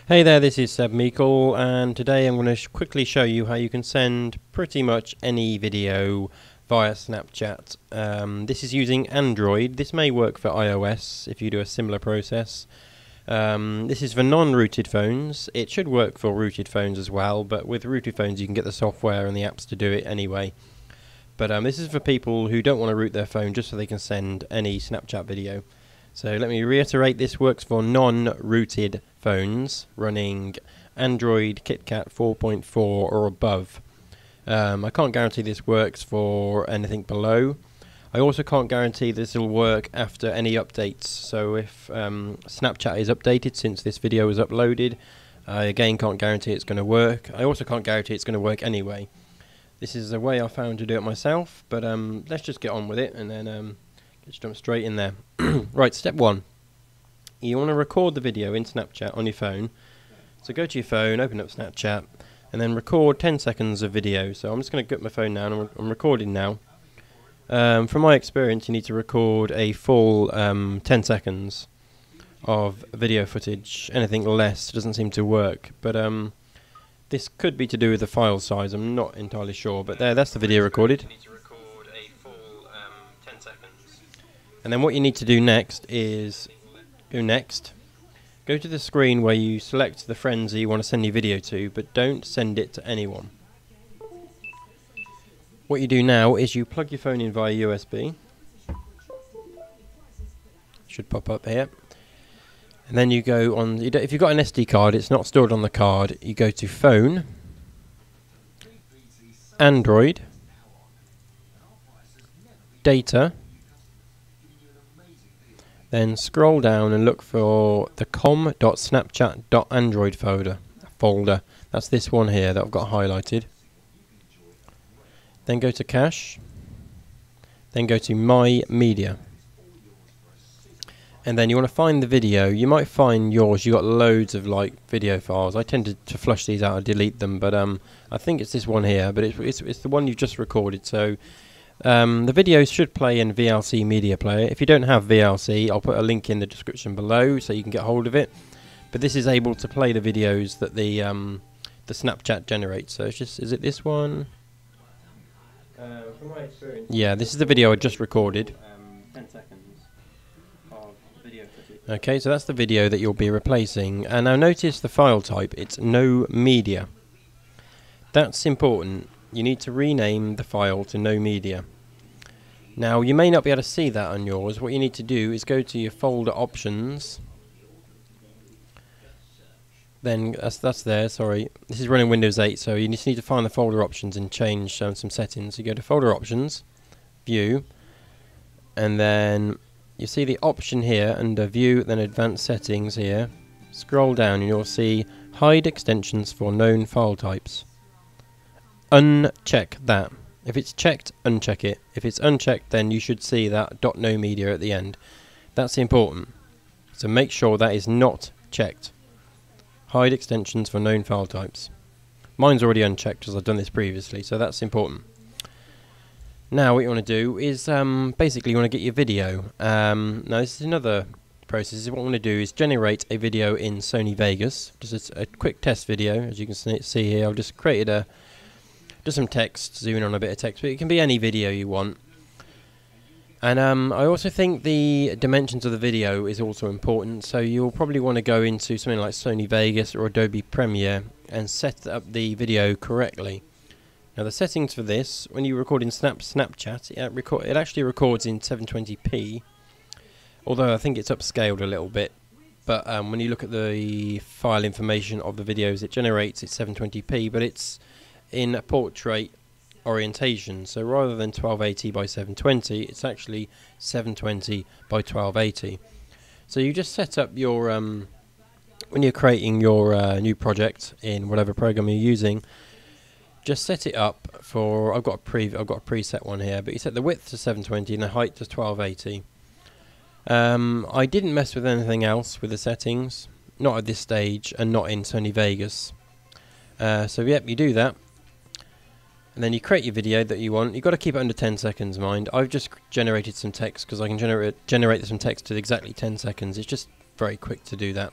Hey there, this is Seb Meikle, and today I'm going to quickly show you how you can send pretty much any video via Snapchat. This is using Android. This may work for iOS if you do a similar process. This is for non-rooted phones. It should work for rooted phones as well, but with rooted phones you can get the software and the apps to do it anyway. But this is for people who don't want to root their phone just so they can send any Snapchat video. So let me reiterate, this works for non-rooted phones running Android KitKat 4.4 or above. I can't guarantee this works for anything below. I also can't guarantee this will work after any updates. So if Snapchat is updated since this video was uploaded, I again can't guarantee it's going to work. I also can't guarantee it's going to work anyway. This is a way I found to do it myself, but let's just get on with it and then let's jump straight in there. Right, step one. You want to record the video in Snapchat on your phone. So go to your phone, open up Snapchat, and then record 10 seconds of video. So I'm just going to get my phone now, and I'm recording now. From my experience, you need to record a full 10 seconds of video footage. Anything less doesn't seem to work. But this could be to do with the file size. I'm not entirely sure. But that's the video recorded. And then what you need to do next is go to the screen where you select the friends that you want to send your video to, but don't send it to anyone. What you do now is you plug your phone in via USB. Should pop up here. And then you go on, if you've got an SD card, it's not stored on the card, you go to Phone, Android, Data, then scroll down and look for the com.snapchat.android folder. That's this one here that I've got highlighted. Then go to Cache. Then go to My Media. And then you want to find the video. You might find yours. You've got loads of video files. I tend to flush these out and delete them, but I think it's this one here. But it's the one you just recorded. So the videos should play in VLC Media Player. If you don't have VLC, I'll put a link in the description below so you can get hold of it. But this is able to play the videos that the Snapchat generates. So it's just, is it this one? From my experience, yeah, this is the video I just recorded. 10 seconds of video footage. Okay, so that's the video that you'll be replacing. And now notice the file type. It's no media. That's important. You need to rename the file to no media. Now you may not be able to see that on yours. What you need to do is go to your folder options. Then that's there, sorry. This is running Windows 8, so you just need to find the folder options and change some settings. You go to folder options, view, and then you see the option here under view, then advanced settings here. Scroll down and you'll see hide extensions for known file types. Uncheck that. If it's checked, uncheck it. If it's unchecked, then you should see that .no media at the end. That's important. So make sure that is not checked. Hide extensions for known file types. Mine's already unchecked because I've done this previously, so that's important. Now what you want to do is basically you want to get your video. Now this is another process. What I want to do is generate a video in Sony Vegas. Just a quick test video. As you can see here, I've just created just some text, zooming on a bit of text, but it can be any video you want. And I also think the dimensions of the video is also important, so you'll probably want to go into something like Sony Vegas or Adobe Premiere and set up the video correctly. Now the settings for this, when you record in Snapchat, it actually records in 720p, although I think it's upscaled a little bit. But when you look at the file information of the videos, it generates at 720p, but it's in a portrait orientation, so rather than 1280 by 720, it's actually 720 by 1280. So you just set up your when you're creating your new project in whatever program you're using, just set it up for, I've got a preset one here, but you set the width to 720 and the height to 1280. I didn't mess with anything else with the settings, not at this stage and not in Sony Vegas. So yep, you do that. And then you create your video that you want. You've got to keep it under 10 seconds, mind. I've just generated some text because I can generate some text to exactly 10 seconds. It's just very quick to do that.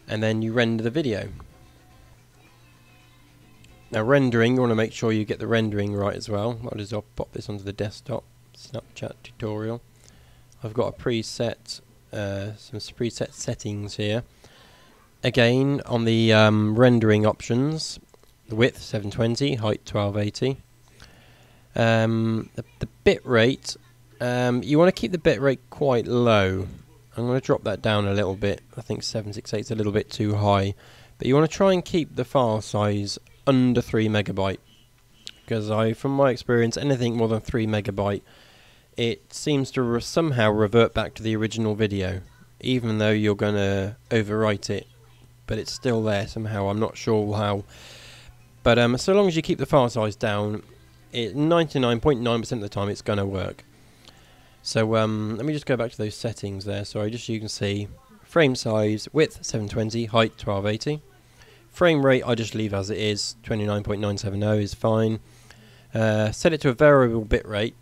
and then you render the video. Now rendering, you want to make sure you get the rendering right as well. I'll pop this onto the desktop. Snapchat tutorial. I've got a preset, some preset settings here. Again, on the rendering options, the width 720, height 1280. The bit rate, you want to keep the bit rate quite low. I'm going to drop that down a little bit. I think 768 is a little bit too high, but you want to try and keep the file size under 3 megabyte, because from my experience, anything more than 3 megabyte, it seems to somehow revert back to the original video, even though you're going to overwrite it, but it's still there somehow. I'm not sure how, but so long as you keep the file size down, 99.9% of the time it's going to work. So let me just go back to those settings there. Sorry, just so you can see, frame size, width 720, height 1280. Frame rate I just leave as it is, 29.970 is fine. Set it to a variable bit rate.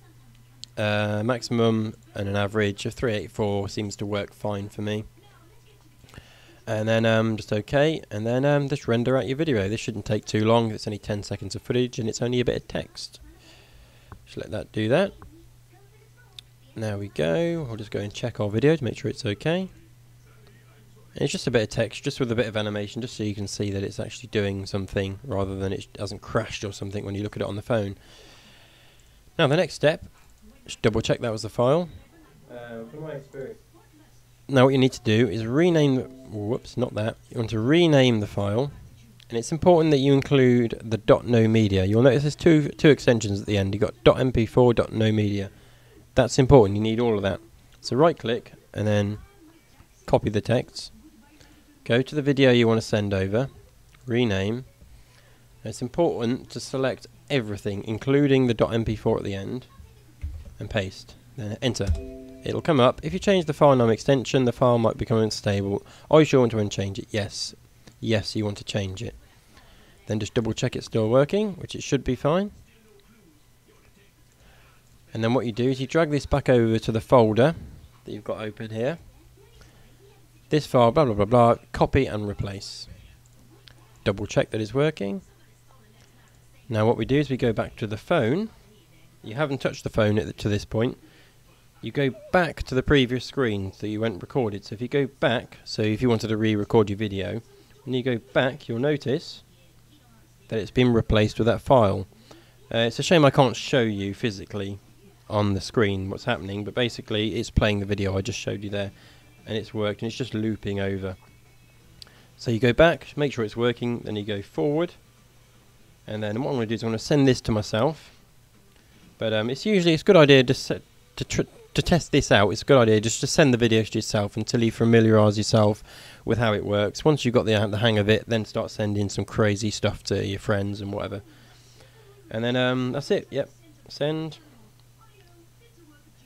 Maximum and an average of 384 seems to work fine for me. And then just OK, and then just render out your video. This shouldn't take too long. It's only 10 seconds of footage and it's only a bit of text. Just let that do that. There we go. I'll just go and check our video to make sure it's OK. It's just a bit of text, just with a bit of animation, just so you can see that it's actually doing something, rather than it hasn't crashed or something when you look at it on the phone. Now the next step, just double check that was the file. From my experience. Now what you need to do is rename, whoops, not that. You want to rename the file, and it's important that you include the .no media. You'll notice there's two extensions at the end. You've got .mp4, .no media. That's important, you need all of that. So right click, and then copy the text. Go to the video you want to send over, rename. And it's important to select everything, including the .mp4 at the end, and paste. Then enter. It'll come up. If you change the file name extension, the file might become unstable. Are you sure you want to unchange it? Yes. Yes, you want to change it. Then just double check it's still working, which it should be fine. And then what you do is you drag this back over to the folder that you've got open here. This file, blah blah blah blah, copy and replace. Double check that it's working. Now what we do is we go back to the phone. You haven't touched the phone to this point. You go back to the previous screen that you went recorded. So if you go back, so if you wanted to re-record your video, when you go back, you'll notice that it's been replaced with that file. It's a shame I can't show you physically on the screen what's happening, but basically it's playing the video I just showed you there, and it's worked, and it's just looping over. So you go back, make sure it's working, then you go forward, and then what I'm going to do is I'm going to send this to myself. But it's a good idea to test this out. It's a good idea just to send the video to yourself until you familiarise yourself with how it works. Once you've got the hang of it, then start sending some crazy stuff to your friends and whatever. And then that's it. Yep, send.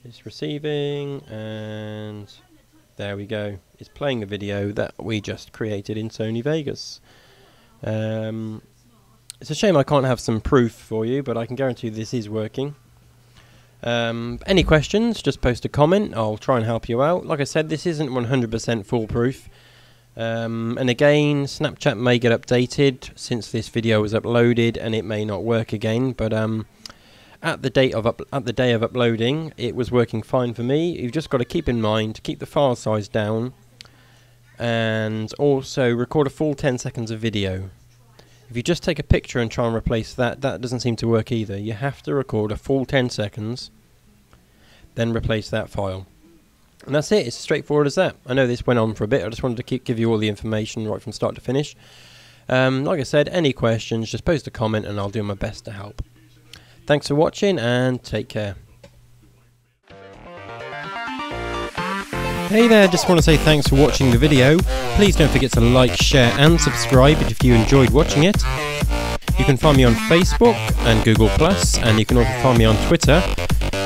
It's receiving, and there we go. It's playing the video that we just created in Sony Vegas. It's a shame I can't have some proof for you, but I can guarantee this is working. Any questions, just post a comment. I'll try and help you out. Like I said, this isn't 100% foolproof. And again, Snapchat may get updated since this video was uploaded, and it may not work again. But at the day of uploading, it was working fine for me. You've just got to keep in mind to keep the file size down, and also record a full 10 seconds of video. If you just take a picture and try and replace that, that doesn't seem to work either. You have to record a full 10 seconds, then replace that file. And that's it. It's as straightforward as that. I know this went on for a bit. I just wanted to give you all the information right from start to finish. Like I said, any questions, just post a comment and I'll do my best to help. Thanks for watching and take care. Hey there, just want to say thanks for watching the video. Please don't forget to like, share and subscribe if you enjoyed watching it. You can find me on Facebook and Google+, and you can also find me on Twitter.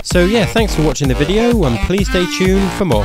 So yeah, thanks for watching the video and please stay tuned for more.